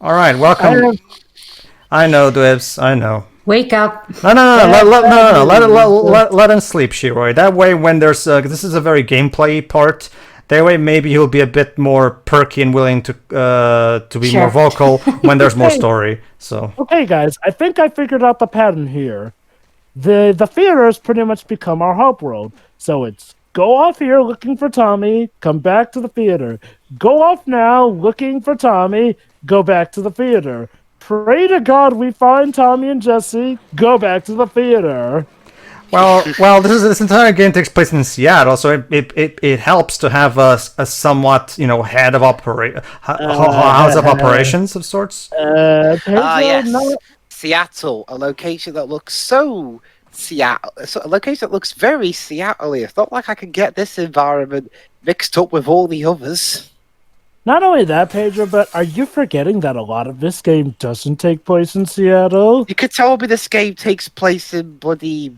All right, I welcome. have, I know, Dibs. I know. Wake up. No, no, no, I no, have bad no. news. Let him sleep, Shiroi. That way, when there's this is a very gameplay part. That way, maybe he'll be a bit more perky and willing to be more Sure. vocal when there's more Okay, story. So, okay, guys. I think I figured out the pattern here. The theater has pretty much become our hub world. So it's go off here looking for Tommy, come back to the theater. Go off now looking for Tommy, go back to the theater. Pray to God we find Tommy and Jesse, go back to the theater. well, this entire game takes place in Seattle, so it helps to have a somewhat head of house of Uh, operations of sorts. Ah, Pedro, yes. no, Seattle, a location that looks so Seattle, a location that looks very Seattle-y. It's not like I can get this environment mixed up with all the others. not only that, Pedro, but are you forgetting that a lot of this game doesn't take place in Seattle? You could tell me this game takes place in bloody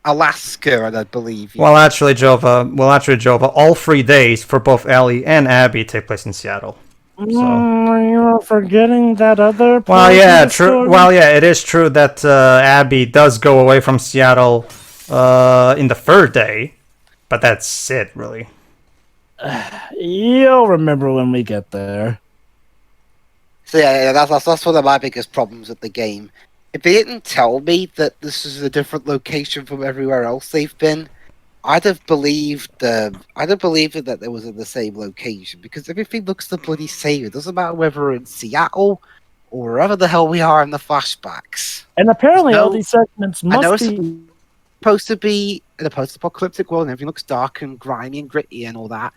Alaska, and I believe. Well, actually, Jova, all 3 days for both Ellie and Abby take place in Seattle. So. You're forgetting that other part Well, of yeah, the true. story? Well, yeah, it is true that Abby does go away from Seattle in the 3rd day, but that's it, really. You'll remember when we get there. So yeah, that's one of my biggest problems with the game. If they didn't tell me that this is a different location from everywhere else they've been, I'd have believed that they was in the same location because everything looks the bloody same. It doesn't matter whether we're in Seattle or wherever the hell we are in the flashbacks. And apparently, No- all these segments I know must it's be. supposed to be in a post-apocalyptic world and everything looks dark and grimy and gritty and all that.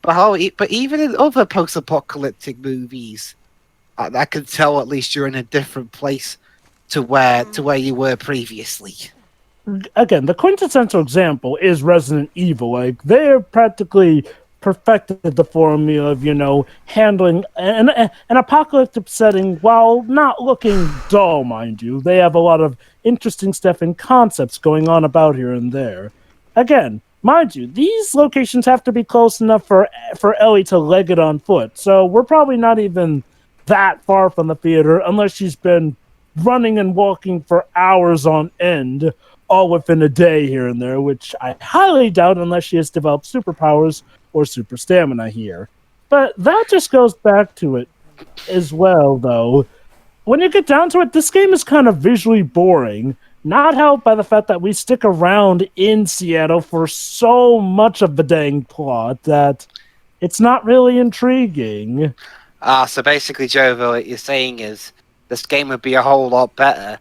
But even in other post-apocalyptic movies, I can tell at least you're in a different place to where you were previously. Again, the quintessential example is Resident Evil. Like, they're practically perfected the formula of, handling an apocalyptic setting while not looking dull, mind you. They have a lot of interesting stuff and concepts going on about here and there. Again, mind you, these locations have to be close enough for Ellie to leg it on foot. So we're probably not even that far from the theater unless she's been running and walking for hours on end, all within a day here and there, which I highly doubt unless she has developed superpowers or super stamina here. But that just goes back to it as well, though. When you get down to it, this game is kind of visually boring, not helped by the fact that we stick around in Seattle for so much of the dang plot that it's not really intriguing. So basically, Jovo, what you're saying is this game would be a whole lot better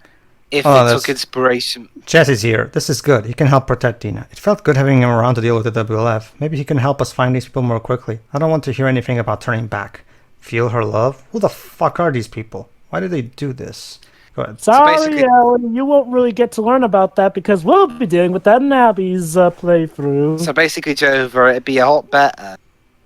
if Oh, it that's- took inspiration. Jesse's here. This is good. He can help protect Dina. It felt good having him around to deal with the WLF. Maybe he can help us find these people more quickly. I don't want to hear anything about turning back. Feel her love? Who the fuck are these people? Why did they do this? Go ahead. Sorry, basically- Ellie, you won't really get to learn about that because we'll be dealing with that in Abby's playthrough. So basically, Jovo, it'd be a lot better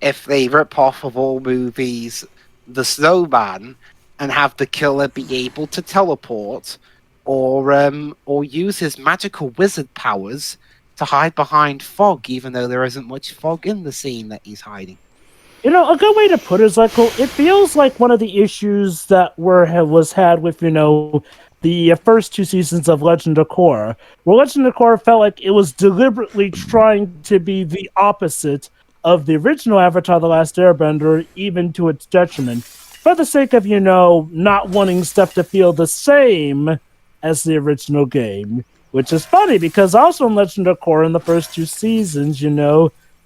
if they rip off of all movies the snowman and have the killer be able to teleport or use his magical wizard powers to hide behind fog, even though there isn't much fog in the scene that he's hiding. A good way to put it is like, well, it feels like one of the issues that was had with, the first 2 seasons of Legend of Korra, where Legend of Korra felt like it was deliberately trying to be the opposite of the original Avatar: The Last Airbender, even to its detriment, for the sake of, not wanting stuff to feel the same as the original game. Which is funny, because also in Legend of Korra in the first 2 seasons,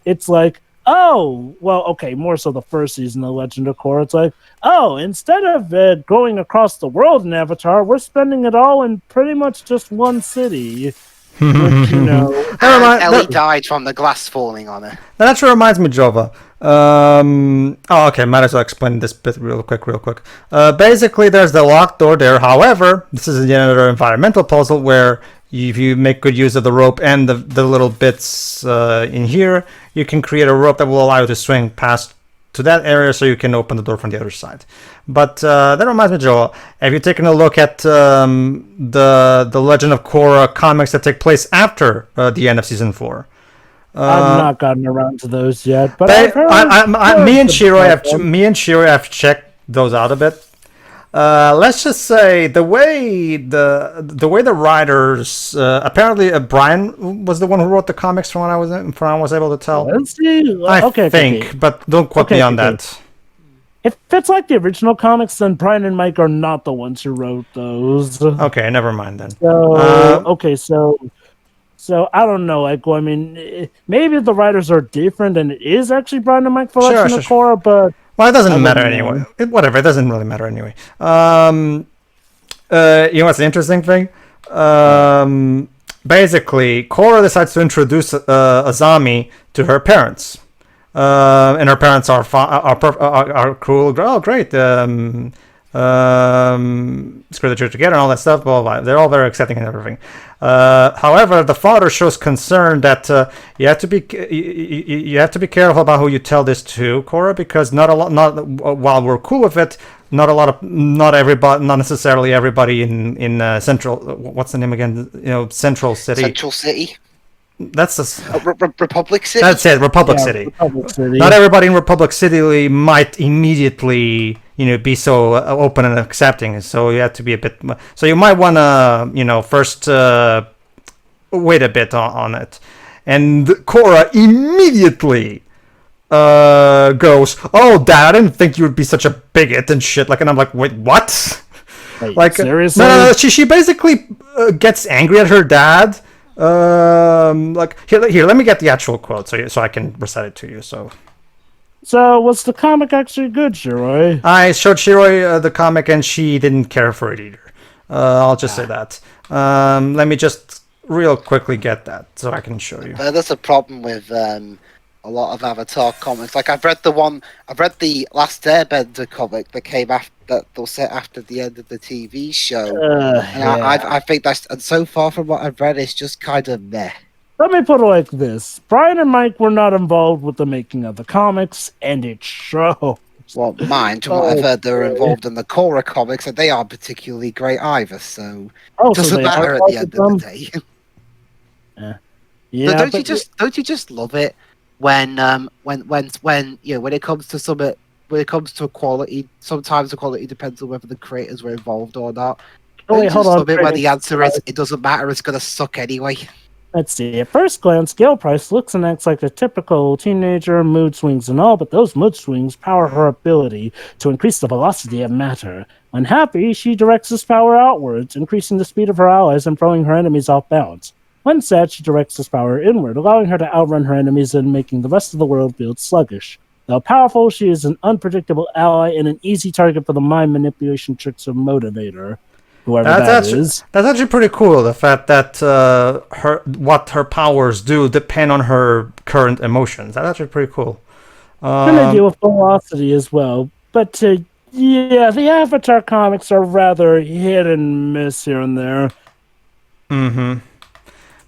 it's like, oh, well, okay, more so the first season of Legend of Korra. It's like, oh, instead of going across the world in Avatar, we're spending it all in pretty much just one city. Which, mind- Ellie that- died from the glass falling on her. That actually reminds me, Jova. Okay, might as well explain this bit real quick. Basically, there's the locked door there. However, this is another environmental puzzle where if you make good use of the rope and the little bits in here, you can create a rope that will allow you to swing past to that area so you can open the door from the other side. But that reminds me, Joel, have you taken a look at the Legend of Korra comics that take place after the end of Season 4? I've not gotten around to those yet, but They, I've heard me and good Shiro about them. have checked those out a bit. Let's just say the way the writers apparently Brian was the one who wrote the comics from what I was able to tell. Let's see. I Okay, think, okay. but don't quote me on that. If it's like the original comics, then Brian and Mike are not the ones who wrote those. Okay, never mind then. So okay, so I don't know. Like, well, I mean, maybe the writers are different, and it is actually Brian and Mike for Legend of Korra, but well, it doesn't I matter wouldn't anyway. know. Whatever, it doesn't really matter anyway. You know what's the interesting thing? Basically, Korra decides to introduce Azami to her parents. And her parents are cool. Oh, great! Screw the church together and all that stuff. Blah, blah, blah. They're all very accepting and everything. However, the father shows concern that you have to be careful about who you tell this to, Korra, because while we're cool with it, not necessarily everybody in Central. What's the name again? Central City. Central City. That's Republic City. That's it. Republic City. Republic City. Not everybody in Republic City might immediately, be so open and accepting. So you have to be a bit. So you might want to, first wait a bit on it. And Korra immediately goes, "Oh, Dad, I didn't think you would be such a bigot and shit." And I'm like, "Wait, what?" Wait, seriously? No. She basically gets angry at her dad. Here, let me get the actual quote so I can recite it to you. So was the comic actually good, Shiroi? I showed Shiroi the comic and she didn't care for it either. I'll just say that. Let me just real quickly get that so I can show you. There's a problem with a lot of Avatar comics. Like I've read the Last Airbender comic that came after that was set after the end of the TV show, and I think and so far from what I've read, it's just kind of meh. Let me put it like this: Brian and Mike were not involved with the making of the comics, and it shows. Well, mind, from what I've heard, they're involved in the Korra comics, and they aren't particularly great either. So it doesn't matter at the end of the day. Yeah, so don't you just love it when it comes to some when it comes to quality, sometimes the quality depends on whether the creators were involved or not. Wait, hold on. Where the answer is it doesn't matter, it's gonna suck anyway. Let's see. At first glance, Gale Price looks and acts like a typical teenager, mood swings and all, but those mood swings power her ability to increase the velocity of matter. When happy, she directs this power outwards, increasing the speed of her allies and throwing her enemies off balance. When sad, she directs this power inward, allowing her to outrun her enemies and making the rest of the world feel sluggish. Though powerful, she is an unpredictable ally and an easy target for the mind manipulation tricks of Motivator. Whoever that is. That's actually pretty cool. The fact that what her powers do depend on her current emotions. That's actually pretty cool. And they deal with velocity as well. But the Avatar comics are rather hit and miss here and there. Mm-hmm.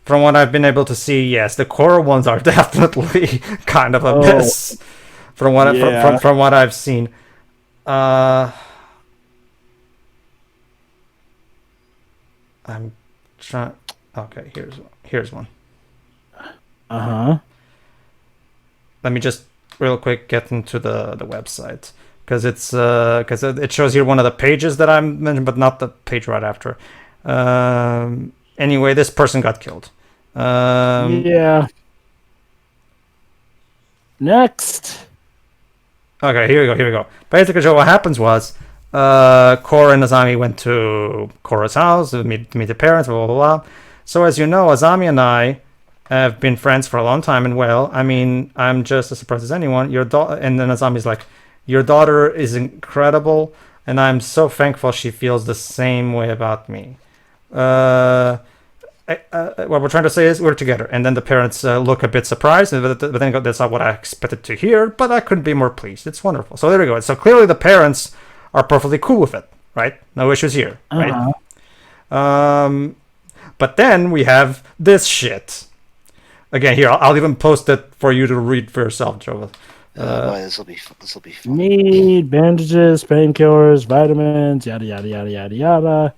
From what I've been able to see, yes, the Korra ones are definitely kind of a miss. From what from what I've seen, I'm trying. Okay, here's one. Let me just real quick get into the website because it shows here one of the pages that I mentioned, but not the page right after. Anyway, this person got killed. Next. Okay, here we go. Basically, so what happens was, Korra and Azami went to Korra's house to meet the parents, blah, blah, blah. So as you know, Azami and I have been friends for a long time, and I'm just as surprised as anyone. And then Azami's like, your daughter is incredible, and I'm so thankful she feels the same way about me. What we're trying to say is we're together, and then the parents look a bit surprised, but then that's not what I expected to hear, but I couldn't be more pleased. It's wonderful. So there we go. So clearly the parents are perfectly cool with it, right? No issues here, right? But then we have this shit. Again, here, I'll even post it for you to read for yourself, Joe. This will be fun. Need bandages, painkillers, vitamins, yada yada yada yada yada.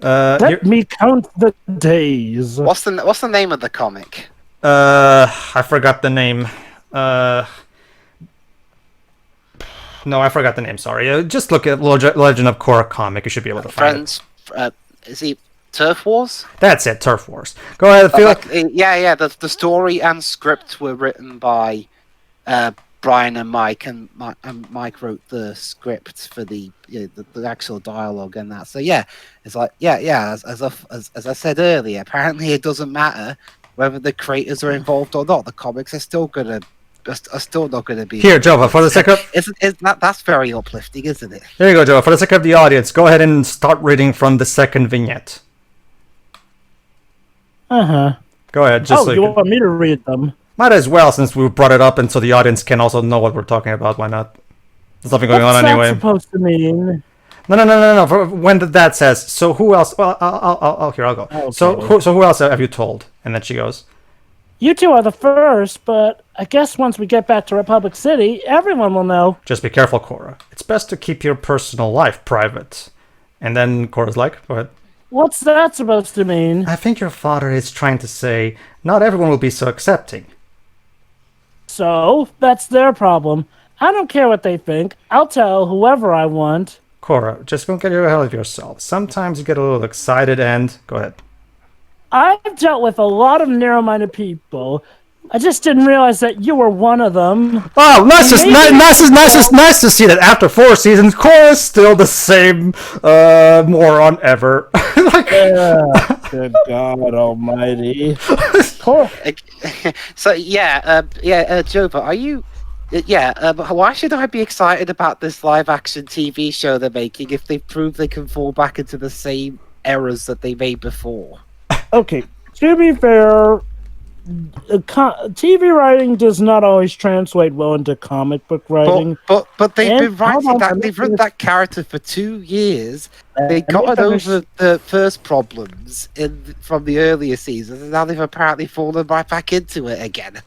Let me count the days. What's the name of the comic? I forgot the name. No, I forgot the name. Sorry. Just look at Legend of Korra comic. You should be able to find it. Friends, is he Turf Wars? That's it. Turf Wars. Go ahead. Yeah. The story and script were written by Brian and Mike, and Mike wrote the script for the actual dialogue and that. So yeah, it's like as I said earlier, apparently it doesn't matter whether the creators are involved or not. The comics are still not gonna be here, Jova. For the sake of that's very uplifting, isn't it? Here you go, Jova. For the sake of the audience, go ahead and start reading from the second vignette. Go ahead. Just you want me to read them? Might as well, since we brought it up, and so the audience can also know what we're talking about. Why not? There's nothing going on anyway. What's that supposed to mean? No. For when that says, so who else? Well, I'll go. Okay. So who else have you told? And then she goes, You two are the first, but I guess once we get back to Republic City, everyone will know. just be careful, Korra. It's best to keep your personal life private. And then Korra's like, go ahead. What's that supposed to mean? I think your father is trying to say, not everyone will be so accepting. So, that's their problem. I don't care what they think. I'll tell whoever I want. Korra, just don't get ahead of yourself. Sometimes you get a little excited and... Go ahead. I've dealt with a lot of narrow-minded people. I just didn't realize that you were one of them. Oh, nice to see that after 4 seasons, Korra's still the same moron ever. Good God Almighty! So Jova, are you? But why should I be excited about this live-action TV show they're making if they prove they can fall back into the same errors that they made before? Okay, to be fair, TV writing does not always translate well into comic book writing. But they've been writing that. They've written that character for 2 years. They got over the first problems from the earlier seasons, and now they've apparently fallen right back into it again.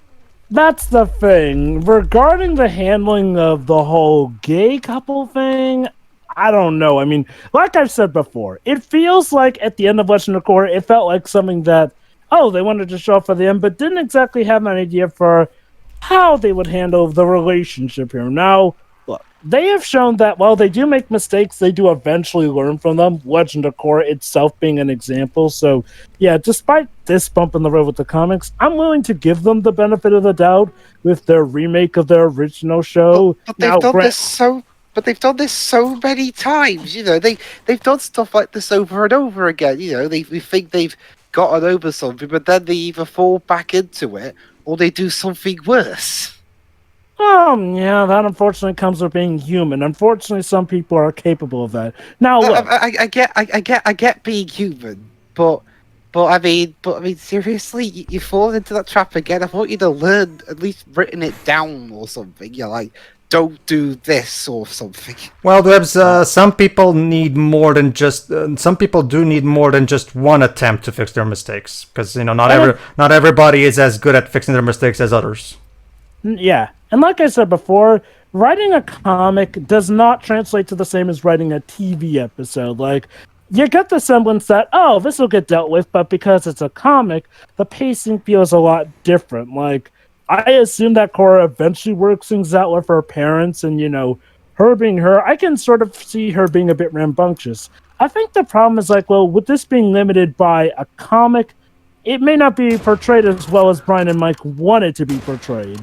That's the thing. Regarding the handling of the whole gay couple thing, I don't know. I mean, like I've said before, it feels like at the end of Legend of Korra, it felt like something that, they wanted to show up for the end, but didn't exactly have an idea for how they would handle the relationship here. Now, look, they have shown that while they do make mistakes, they do eventually learn from them. Legend of Korra itself being an example. So, yeah, despite this bump in the road with the comics, I'm willing to give them the benefit of the doubt with their remake of their original show. But they've done this so... But they've done this so many times, they've done stuff like this over and over again. They think they've gotten over something, but then they either fall back into it or they do something worse. Yeah, that unfortunately comes with being human. Unfortunately, some people are capable of that. Now, look, I get being human, but I mean, seriously, you fall into that trap again. I thought you'd have learned, at least written it down or something. Like, don't do this or something. Well, Debs, some people need more than just. Some people do need more than just one attempt to fix their mistakes, because not everybody is as good at fixing their mistakes as others. Yeah, and like I said before, writing a comic does not translate to the same as writing a TV episode. Like, you get the semblance that this will get dealt with, but because it's a comic, the pacing feels a lot different. Like, I assume that Korra eventually works things out with her parents, and her being her, I can sort of see her being a bit rambunctious. I think the problem is with this being limited by a comic, it may not be portrayed as well as Brian and Mike wanted to be portrayed.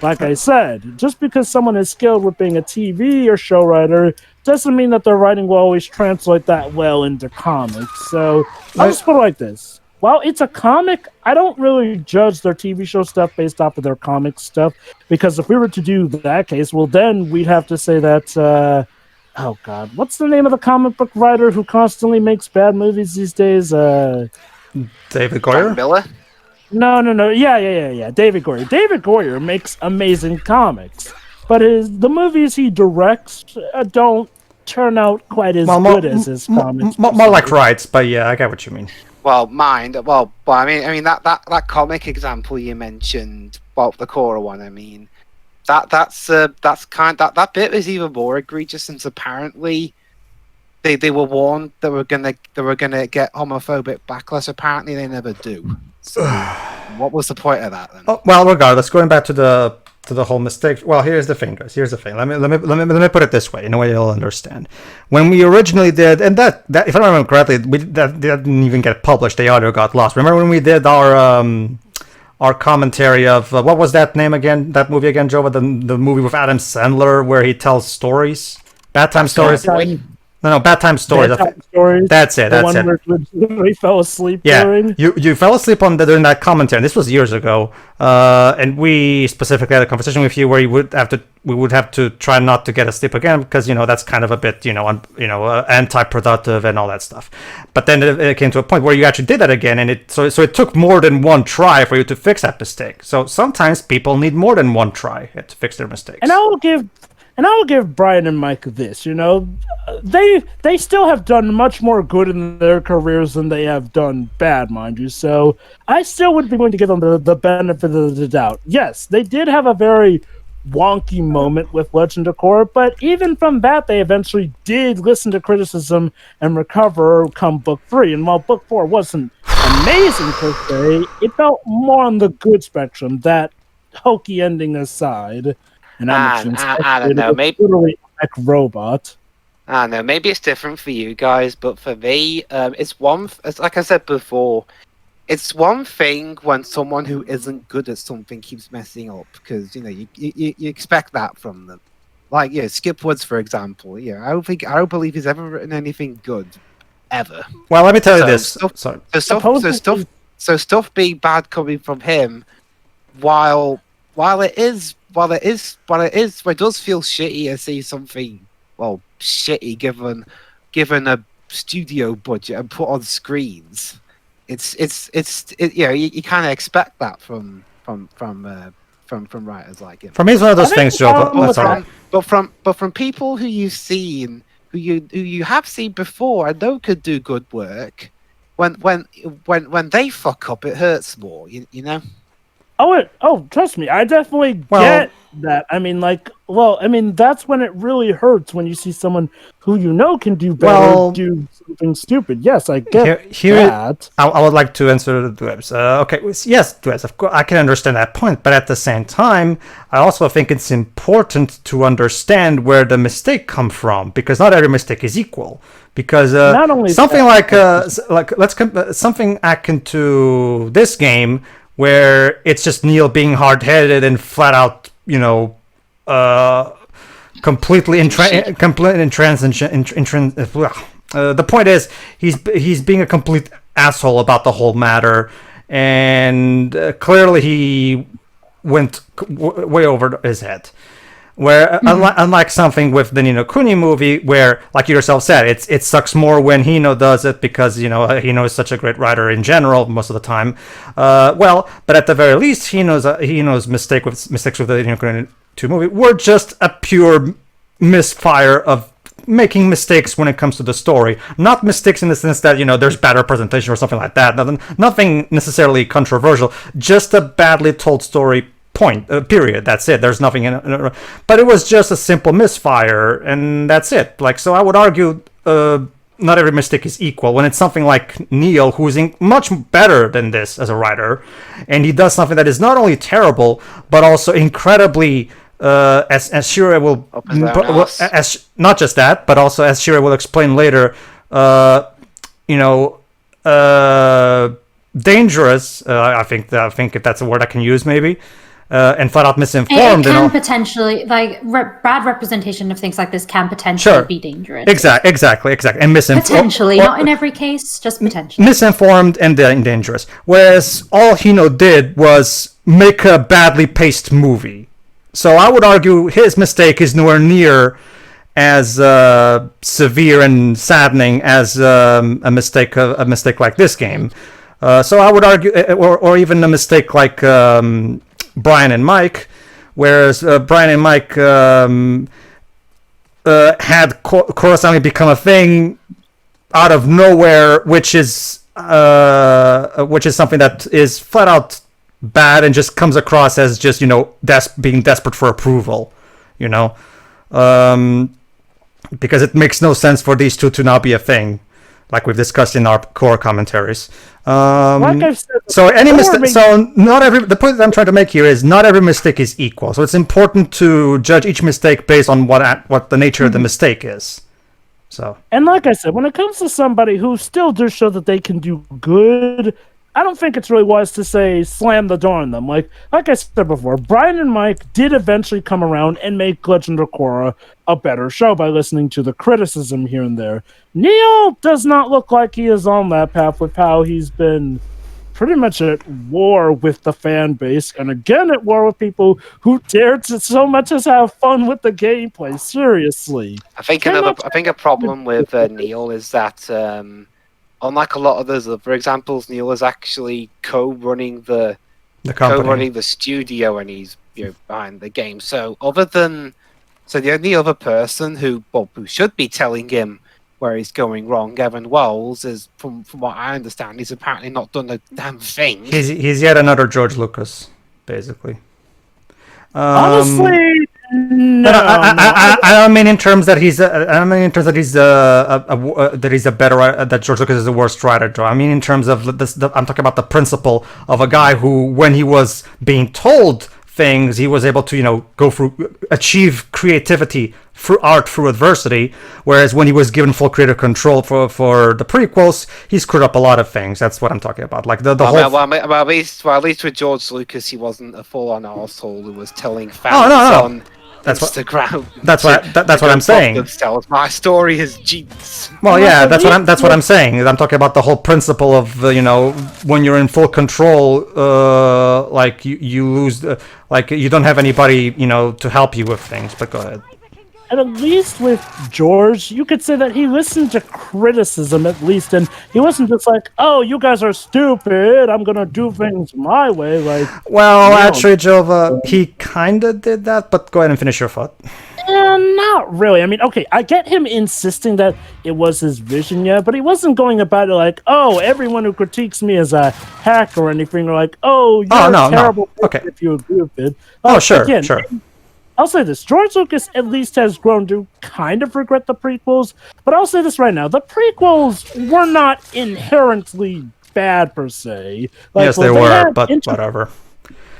Like I said, just because someone is skilled with being a TV or show writer doesn't mean that their writing will always translate that well into comics. So I'll just put it like this. While it's a comic, I don't really judge their TV show stuff based off of their comic stuff, because if we were to do that case, well, then we'd have to say that, what's the name of the comic book writer who constantly makes bad movies these days? David Goyer? Miller? No. Yeah. David Goyer. David Goyer makes amazing comics, but the movies he directs don't turn out quite as good as his comics. More like Wrights, but yeah, I get what you mean. Well, I mean that comic example you mentioned, the Korra one. I mean, that bit is even more egregious, since apparently they were warned they were gonna get homophobic backlash. Apparently, they never do. So, what was the point of that then? Oh, well, regardless, going back to the to the whole mistake. Well, here's the thing, guys. Here's the thing. Let me put it this way, in a way you'll understand. When we originally did, and that if I remember correctly, that didn't even get published. The audio got lost. Remember when we did our commentary of what was that name again? That movie again, Jova? The movie with Adam Sandler where he tells stories, bad time stories. No, bad time stories. Stories. That's it. That's it. Where he fell asleep Yeah, during. you fell asleep during that commentary. And this was years ago, and we specifically had a conversation with you where we would have to try not to get asleep again because that's kind of a bit anti-productive and all that stuff. But then it came to a point where you actually did that again, and it took more than one try for you to fix that mistake. So sometimes people need more than one try to fix their mistakes. And I will give Brian and Mike this. They still have done much more good in their careers than they have done bad, mind you. So I still would be willing to give them the benefit of the doubt. Yes, they did have a very wonky moment with Legend of Korra, but even from that, they eventually did listen to criticism and recover come Book 3. And while Book 4 wasn't amazing per se, it felt more on the good spectrum, that hokey ending aside. And I don't know, maybe literally a robot. I don't know, maybe it's different for you guys, but for me, it's like I said before, it's one thing when someone who isn't good at something keeps messing up, because you expect that from them. Like Skip Woods, for example. I don't believe he's ever written anything good, ever. Well, let me tell you this. Stuff being bad coming from him, while it does feel shitty to see something shitty given a studio budget and put on screens. You kind of expect that from writers like him. For me, it's one of those things, Joe. But from people who you've seen, who you have seen before and know could do good work, when they fuck up, it hurts more. You know. Oh, trust me, I definitely get that. That's when it really hurts when you see someone who can do better do something stupid. Yes, I get that. I would like to answer the Dwebs. Okay, yes, Dwebs, of course, I can understand that point, but at the same time, I also think it's important to understand where the mistake comes from, because not every mistake is equal. Because not only something something akin to this game, where it's just Neil being hard-headed and flat out, completely intransigent. The point is, he's being a complete asshole about the whole matter, and clearly he went way over his head. Where unlike something with the Ni no Kuni movie, where, like you yourself said, it sucks more when Hino does it, because Hino is such a great writer in general most of the time. But at the very least, Hino's mistakes with the Ni no Kuni 2 movie were just a pure misfire of making mistakes when it comes to the story. Not mistakes in the sense that there's bad representation or something like that. Nothing necessarily controversial. Just a badly told story. Period. That's it. There's nothing in it. But it was just a simple misfire, and that's it. So I would argue not every mistake is equal. When it's something like Neil, who's much better than this as a writer, and he does something that is not only terrible, but also incredibly, as Shira will, not just that, but also as Shira will explain later, dangerous. I think if that's a word I can use, maybe. And flat out misinformed. It can potentially, bad representation of things like this can potentially be dangerous. Exactly. And misinformed. Potentially, not in every case, just potentially. Misinformed and dangerous. Whereas all Hino did was make a badly paced movie. So I would argue his mistake is nowhere near as severe and saddening as a mistake like this game. So I would argue, or even a mistake like Brian and Mike, whereas Brian and Mike had Coruscant become a thing out of nowhere, which is something that is flat out bad and just comes across as just being desperate for approval, because it makes no sense for these two to now be a thing. like we've discussed in our core commentaries. Like I've said, So any mistake. makes- So not every. The point that I'm trying to make here is not every mistake is equal. So it's important to judge each mistake based on what the nature of the mistake is. So And like I said, when it comes to somebody who still does show that they can do good, I don't think it's really wise to say slam the door on them. Like I said before, Brian and Mike did eventually come around and make Legend of Korra a better show by listening to the criticism here and there. Neil does not look like he is on that path with how he's been pretty much at war with the fan base, and again at war with people who dare to so much as have fun with the gameplay. Seriously. I think a problem with Neil is that unlike a lot of those other examples, Neil is actually co-running the company. studio, and he's behind the game. So the only other person who should be telling him where he's going wrong, Evan Wells, is from what I understand, he's apparently not done a damn thing. He's yet another George Lucas, basically. Honestly, no. I don't mean in terms that he's. I don't mean in terms that he's a better. That George Lucas is a worse writer. I mean in terms of this. I'm talking about the principle of a guy who, when he was being told things, he was able to go through, achieve creativity through art, through adversity. Whereas when he was given full creative control for the prequels, he screwed up a lot of things. That's what I'm talking about. Like the whole. At least with George Lucas, he wasn't a full-on arsehole who was telling fans on Instagram. That's what I'm saying. My story is genius. Well, yeah, that's what I'm saying. I'm talking about the whole principle of when you're in full control, like you lose, like you don't have anybody to help you with things. But go ahead. And at least with George, you could say that he listened to criticism at least, and he wasn't just like, "Oh, you guys are stupid. I'm gonna do things my way." Like, well, actually, Jova, he kind of did that. But go ahead and finish your thought. Not really. I mean, okay, I get him insisting that it was his vision, yeah, but he wasn't going about it like, "Oh, everyone who critiques me is a hack or anything," or like, "Oh, you're a terrible okay. if you agree with it." Sure. I'll say this. George Lucas at least has grown to kind of regret the prequels, but I'll say this right now. The prequels were not inherently bad per se. Yes, they were, but whatever.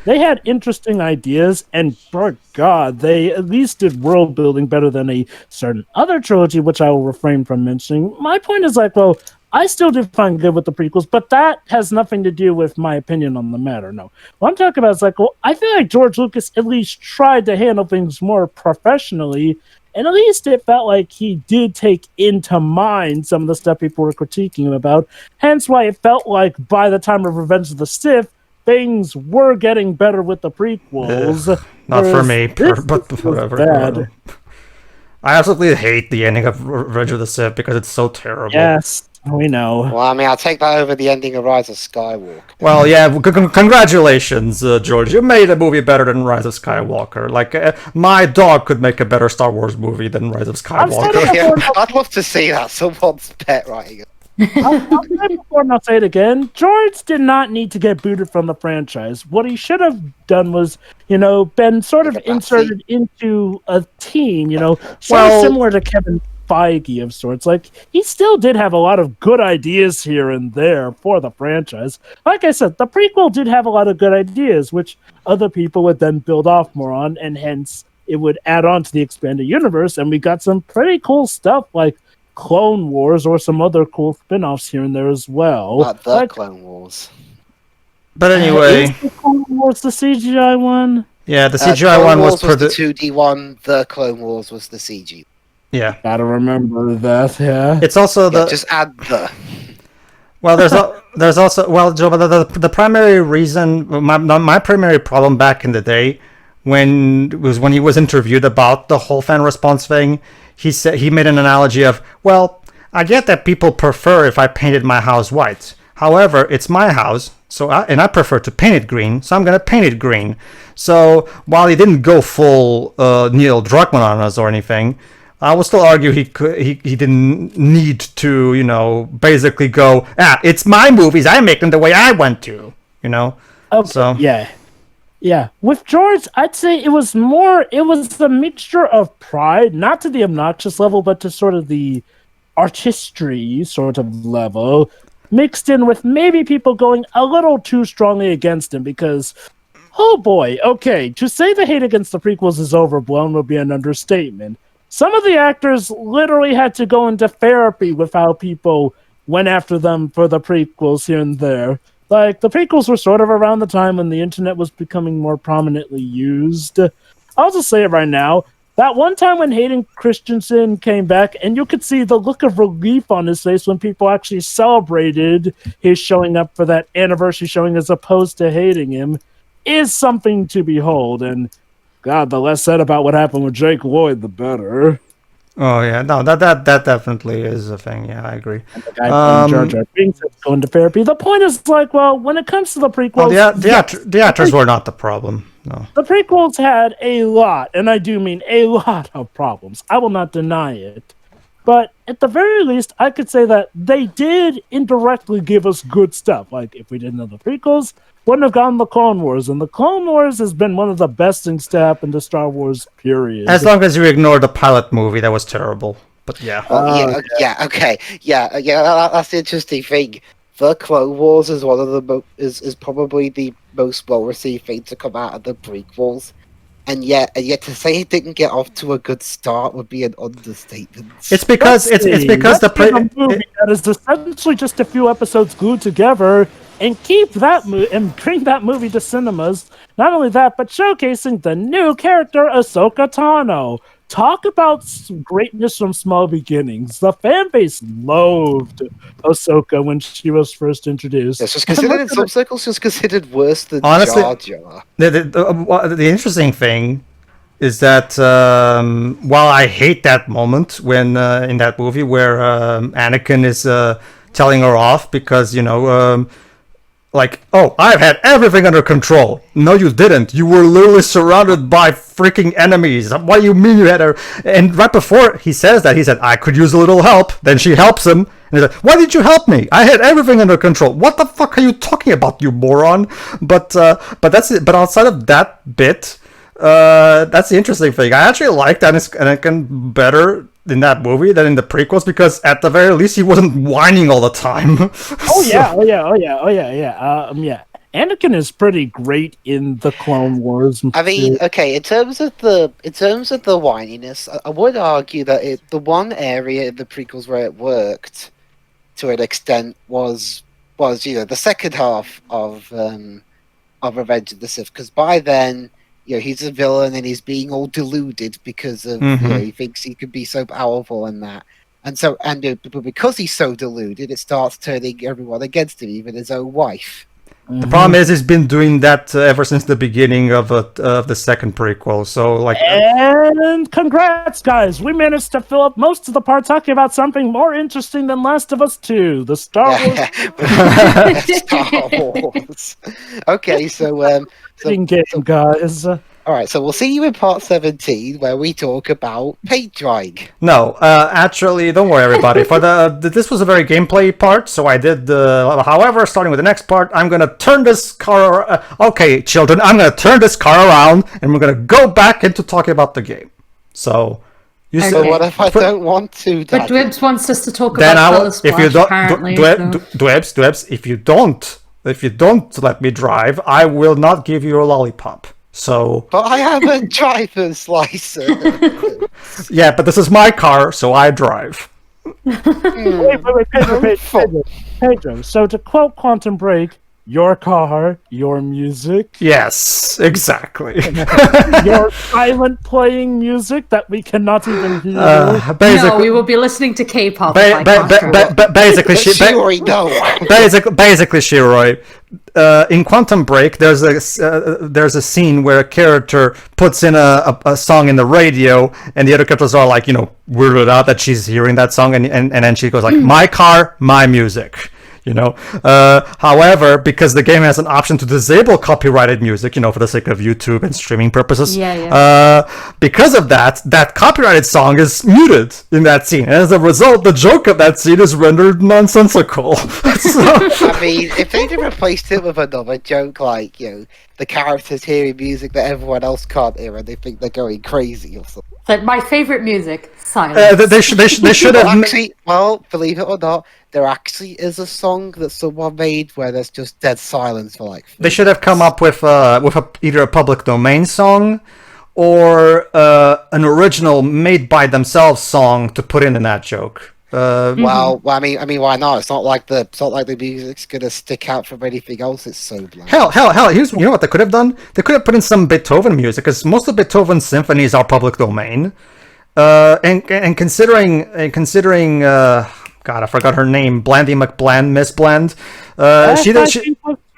They had interesting ideas, and for God, they at least did world building better than a certain other trilogy, which I will refrain from mentioning. My point is I still do find good with the prequels, but that has nothing to do with my opinion on the matter. No. What I'm talking about is I feel like George Lucas at least tried to handle things more professionally, and at least it felt like he did take into mind some of the stuff people were critiquing him about. Hence why it felt like by the time of Revenge of the Sith, things were getting better with the prequels. Not for me, but whatever. Bad. I absolutely hate the ending of Revenge of the Sith because it's so terrible. Yes. We know. Well, I mean, I'll take that over the ending of Rise of Skywalker. Well, yeah, congratulations, George. You made a movie better than Rise of Skywalker. Like, my dog could make a better Star Wars movie than Rise of Skywalker. Yeah, I'd love to see that. Someone's pet writing it. I'll say it before and I'll say it again. George did not need to get booted from the franchise. What he should have done was, been sort of inserted into a team, similar to Kevin Feige of sorts. Like, he still did have a lot of good ideas here and there for the franchise. Like I said, the prequel did have a lot of good ideas, which other people would then build off more on, and hence it would add on to the expanded universe, and we got some pretty cool stuff like Clone Wars or some other cool spin-offs here and there as well. Not the Clone Wars. But anyway... Is the Clone Wars the CGI one? Yeah, the CGI one was the 2D one, the Clone Wars was the CG. Yeah. Gotta remember that, yeah. It's also just add the... Well, there's also... Well, Joe, the primary reason... My primary problem back in the day when he was interviewed about the whole fan response thing, he made an analogy of, well, I get that people prefer if I painted my house white. However, it's my house, and I prefer to paint it green, so I'm going to paint it green. So while he didn't go full Neil Druckmann on us or anything, I will still argue he didn't need to, basically go, it's my movies, I make them the way I want to, Okay, so yeah. With George, I'd say it was a mixture of pride, not to the obnoxious level, but to sort of the artistry sort of level, mixed in with maybe people going a little too strongly against him because, oh boy, okay, to say the hate against the prequels is overblown would be an understatement. Some of the actors literally had to go into therapy with how people went after them for the prequels here and there. Like, the prequels were sort of around the time when the internet was becoming more prominently used. I'll just say it right now. That one time when Hayden Christensen came back, and you could see the look of relief on his face when people actually celebrated his showing up for that anniversary showing as opposed to hating him, is something to behold. And God, the less said about what happened with Jake Lloyd, the better. Oh yeah, no, that definitely is a thing. Yeah, I agree. And the guy playing Jar Jar Binks is going to therapy. The point is, like, well, when it comes to the prequels, the actors were not the problem. No, the prequels had a lot, and I do mean a lot of problems. I will not deny it. But at the very least, I could say that they did indirectly give us good stuff. Like, if we didn't know the prequels, wouldn't have gotten the Clone Wars. And the Clone Wars has been one of the best things to happen to Star Wars, period. as long as you ignore the pilot movie, that was terrible. But yeah. Okay. That's the interesting thing. The Clone Wars is one of the is probably the most well-received thing to come out of the prequels. And yet to say it didn't get off to a good start would be an understatement. It's because Let's movie that is essentially just a few episodes glued together, and keep that and bring that movie to cinemas. Not only that, but showcasing the new character Ahsoka Tano. Talk about greatness from small beginnings. The fan base loathed Ahsoka when she was first introduced. It's just considered in some circles, just considered worse than Honestly, Jar Jar. The interesting thing is that while I hate that moment when in that movie where Anakin is telling her off because like, oh, I've had everything under control. No, you didn't. You were literally surrounded by freaking enemies. What do you mean you had her? And right before he says that, he said, I could use a little help. Then she helps him. And he's like, why did you help me? I had everything under control. What the fuck are you talking about, you moron? But that's it. But outside of that bit, that's the interesting thing. I actually liked Anakin better in that movie than in the prequels because at the very least he wasn't whining all the time. Yeah. Anakin is pretty great in the Clone Wars. I mean, okay, in terms of the whininess, I would argue that the one area in the prequels where it worked to an extent was the second half of Revenge of the Sith, because by then he's a villain and he's being all deluded because of he thinks he could be so powerful and that, but because he's so deluded, it starts turning everyone against him, even his own wife. The problem is he's been doing that ever since the beginning of the second prequel. So like, and congrats, guys! We managed to fill up most of the part talking about something more interesting than Last of Us 2, the Star Wars. Star Wars. Okay, so game, guys. All right, so we'll see you in part 17 where we talk about paint drying. No, actually, don't worry, everybody. For this was a very gameplay part, so I did. However, starting with the next part, I'm gonna turn this car. Okay, children, I'm gonna turn this car around, and we're gonna go back into talking about the game. So. So what if I don't want to? But Dwebs wants us to talk then about Color Splash, if you don't, apparently. Dwebs, if you don't let me drive, I will not give you a lollipop. So. But I have a driver's license. Yeah, but this is my car, so I drive. Wait, Pedro. So to quote Quantum Break, your car, your music. Yes, exactly. Your silent playing music that we cannot even hear. No, we will be listening to K-pop. Basically, Shiroi. In Quantum Break, there's a scene where a character puts in a song in the radio, and the other characters are like, weirded out that she's hearing that song, and then she goes like, "My car, my music." you know. However, because the game has an option to disable copyrighted music, you know, for the sake of YouTube and streaming purposes, because of that copyrighted song is muted in that scene. And as a result, the joke of that scene is rendered nonsensical. I mean, if they'd have replaced it with another joke like, you know, the characters hearing music that everyone else can't hear and they think they're going crazy or something. But my favorite music, silence. They should have... Actually, well, believe it or not, there actually is a song that someone made where there's just dead silence for like... They should have come up with either a public domain song or an original made by themselves song to put in that joke. Well, I mean, why not? It's not like the music's gonna stick out from anything else. It's so bland. Hell! You know what they could have done? They could have put in some Beethoven music, because most of Beethoven's symphonies are public domain. And considering, God, I forgot her name, Blandy McBland, Miss Bland. What's her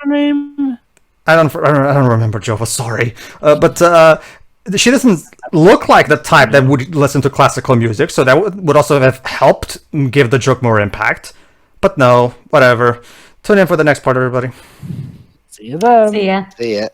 name? I don't remember, Jova. Sorry, but she doesn't look like the type that would listen to classical music, so that would also have helped give the joke more impact. But no, whatever. Tune in for the next part, everybody. See you then. See ya. See ya.